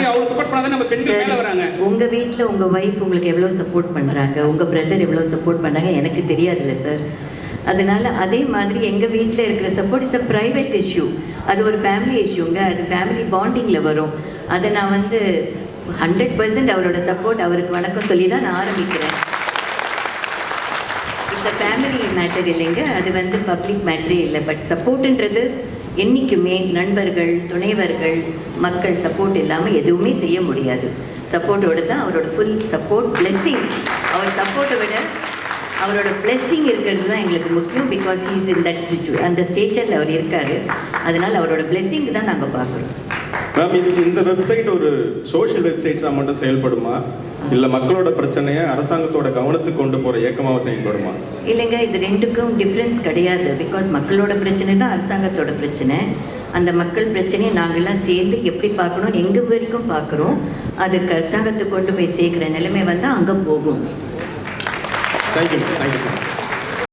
Family அவ்வளோ support பண்ணாதான் நம்ம பெண்கள் மேலே வராங்க. உங்கள் வீட்டில் உங்கள் ஒய்ஃப் உங்களுக்கு எவ்வளோ சப்போர்ட் பண்ணுறாங்க, உங்கள் பிரதர் எவ்வளோ சப்போர்ட் பண்ணுறாங்க எனக்கு தெரியாதுல்ல சார். அதனால் அதே மாதிரி எங்கள் வீட்டில் இருக்கிற support is a private issue. அது ஒரு ஃபேமிலி இஷ்யூங்க, அது ஃபேமிலி பாண்டிங்கில் வரும். அதை நான் 100% அவரோட சப்போர்ட், அவருக்கு வணக்கம் சொல்லி தான் நான் ஆரம்பிக்கிறேன். இட்ஸ் அ ஃபேமிலி மேட்டர் இல்லைங்க, அது பப்ளிக் மேட்டரே இல்லை. பட் சப்போர்ட்டுன்றது என்றைக்குமே நண்பர்கள், துணைவர்கள், மக்கள் சப்போர்ட் இல்லாமல் எதுவுமே செய்ய முடியாது. சப்போர்ட்டோடு தான் அவரோட ஃபுல் சப்போர்ட், பிளெஸ்ஸிங். அவர் சப்போர்ட்டை விட அவரோட பிளெஸ்ஸிங் இருக்கிறது தான் எங்களுக்கு முக்கியம். பிகாஸ் ஹீஸ் இன் தட் அந்த ஸ்டேச்சரில் அவர் இருக்கார். அதனால் அவரோட பிளெஸ்ஸிங் தான் நாங்கள் பார்க்குறோம். மேம், இந்த வெப்சைட் ஒரு சோஷியல் வெப்சைட்ஸாக மட்டும் செயல்படுமா, இல்லை மக்களோட பிரச்சனையை அரசாங்கத்தோட கவனத்துக்கு கொண்டு போகிற இயக்கமாக செயல்படுமா? இல்லைங்க, இது ரெண்டுக்கும் டிஃப்ரென்ஸ் கிடையாது. பிகாஸ் மக்களோட பிரச்சனை தான் அரசாங்கத்தோட பிரச்சனை. அந்த மக்கள் பிரச்சனையை நாங்கள்லாம் சேர்ந்து எப்படி பார்க்கணும், எங்கள் வரைக்கும் பார்க்குறோம். அதுக்கு அரசாங்கத்துக்கு கொண்டு போய் சேர்க்குற நிலைமை அங்கே போகும். Thank you sir.